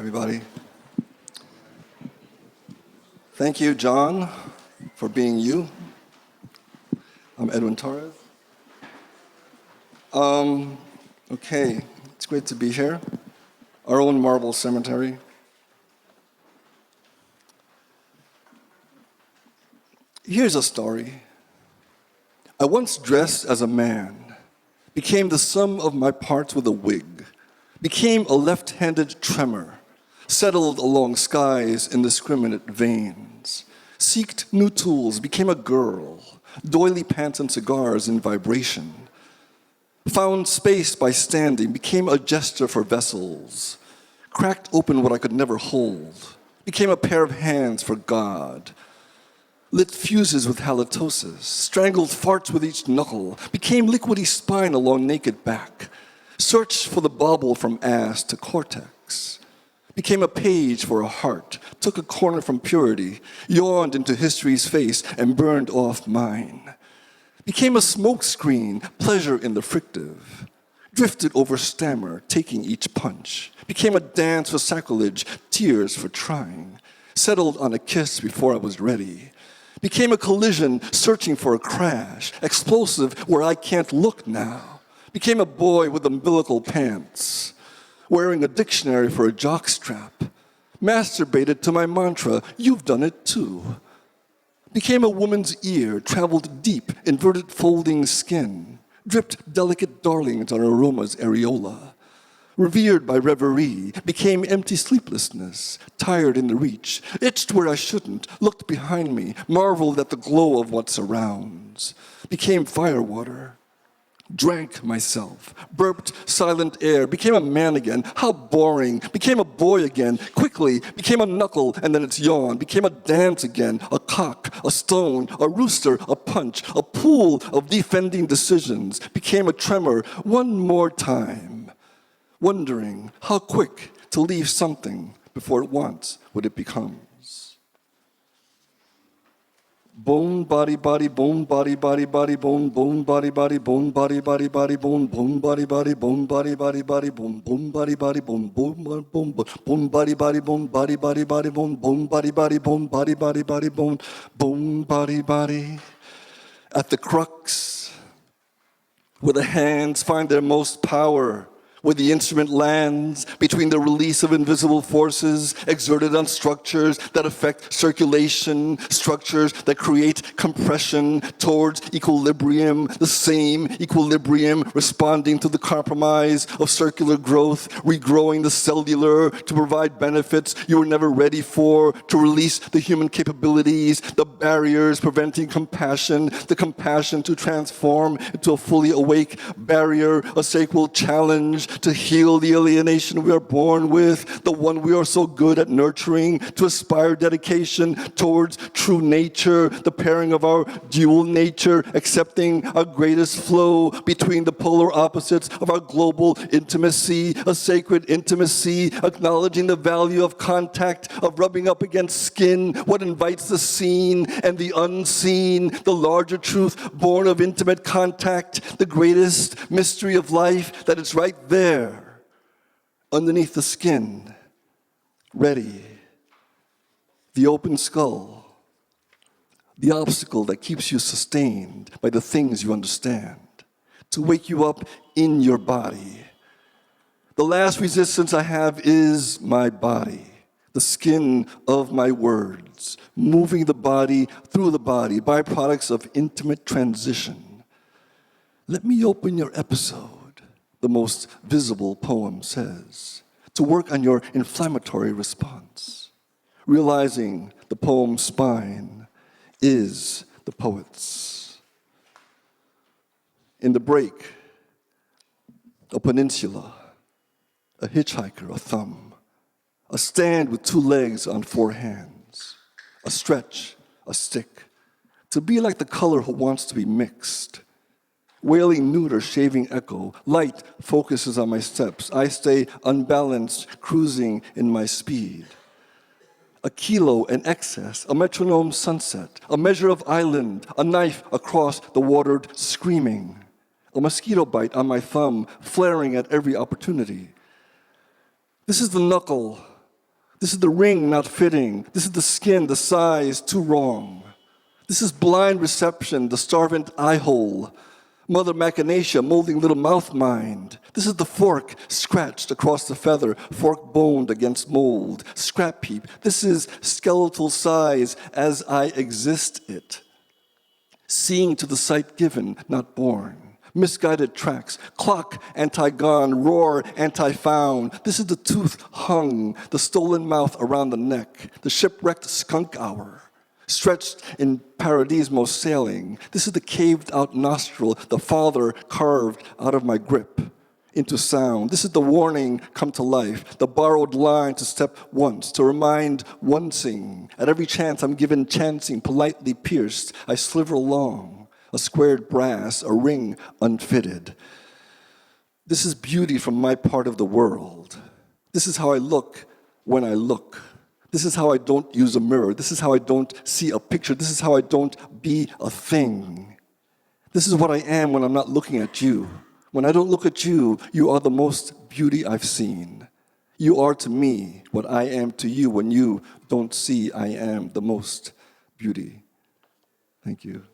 everybody. Thank you, John, for being you. I'm Edwin Torres. Okay, it's great to be here. Our own marble cemetery. Here's a story. I once dressed as a man, became the sum of my parts with a wig, became a left-handed tremor, settled along skies' indiscriminate veins, seeked new tools, became a girl, doily pants and cigars in vibration, found space by standing, became a gesture for vessels, cracked open what I could never hold, became a pair of hands for God, lit fuses with halitosis, strangled farts with each knuckle, became liquidy spine along naked back, searched for the bauble from ass to cortex, became a page for a heart, took a corner from purity, yawned into history's face and burned off mine, became a smokescreen, pleasure in the frictive, drifted over stammer, taking each punch, became a dance for sacrilege, tears for trying, settled on a kiss before I was ready, became a collision, searching for a crash, explosive where I can't look now, became a boy with umbilical pants, wearing a dictionary for a jockstrap, masturbated to my mantra, you've done it too, became a woman's ear, traveled deep, inverted folding skin, dripped delicate darlings on aroma's areola, revered by reverie, became empty sleeplessness, tired in the reach, itched where I shouldn't, looked behind me, marveled at the glow of what surrounds, became firewater, drank myself, burped silent air, became a man again, how boring, became a boy again, quickly, became a knuckle and then it's yawn, became a dance again, a cock, a stone, a rooster, a punch, a pool of defending decisions, became a tremor one more time, wondering how quick to leave something before it wants what it becomes. Bone, body, body, bone, body, body, body, bone, bone, body, body, bone, body, body, body, bone, bone, body, body, bone, body, body, body, bone, bone, body, body, bone, bone, bone, bone, body, body, bone, body, body, body, bone, bone, body, body, bone, body, body, body, bone, bone, body, body. At the crux, where the hands find their most power, where the instrument lands between the release of invisible forces exerted on structures that affect circulation, structures that create compression towards equilibrium, the same equilibrium responding to the compromise of circular growth, regrowing the cellular to provide benefits you were never ready for, to release the human capabilities, the barriers preventing compassion, the compassion to transform into a fully awake barrier, a sacred challenge to heal the alienation we are born with, the one we are so good at nurturing, to aspire dedication towards true nature, the pairing of our dual nature, accepting our greatest flow between the polar opposites of our global intimacy, a sacred intimacy, acknowledging the value of contact, of rubbing up against skin, what invites the seen and the unseen, the larger truth born of intimate contact, the greatest mystery of life, that it's right there, underneath the skin, ready, the open skull, the obstacle that keeps you sustained by the things you understand, to wake you up in your body. The last resistance I have is my body, the skin of my words, moving the body through the body, byproducts of intimate transition. Let me open your episode, the most visible poem says, to work on your inflammatory response, realizing the poem's spine is the poet's. In the break, a peninsula, a hitchhiker, a thumb, a stand with two legs on four hands, a stretch, a stick, to be like the color who wants to be mixed, wailing neuter, shaving echo, light focuses on my steps, I stay unbalanced, cruising in my speed. A kilo in excess, a metronome sunset, a measure of island, a knife across the watered screaming, a mosquito bite on my thumb, flaring at every opportunity. This is the knuckle This is the ring not fitting. This is the skin, the size too wrong. This is blind reception, the starvant eye hole. Mother Machinacea molding little mouth mind. This is the fork scratched across the feather, fork boned against mold. Scrap heap. This is skeletal size as I exist it. Seeing to the sight given, not born. Misguided tracks, clock anti-gone, roar anti-found. This is the tooth hung, the stolen mouth around the neck, the shipwrecked skunk hour, stretched in paradismo sailing. This is the caved out nostril, the father carved out of my grip into sound. This is the warning come to life, the borrowed line to step once, to remind oncing. At every chance I'm given chancing, politely pierced, I sliver along. A squared brass, a ring unfitted. This is beauty from my part of the world. This is how I look when I look. This is how I don't use a mirror. This is how I don't see a picture. This is how I don't be a thing. This is what I am when I'm not looking at you. When I don't look at you, you are the most beauty I've seen. You are to me what I am to you when you don't see I am the most beauty. Thank you.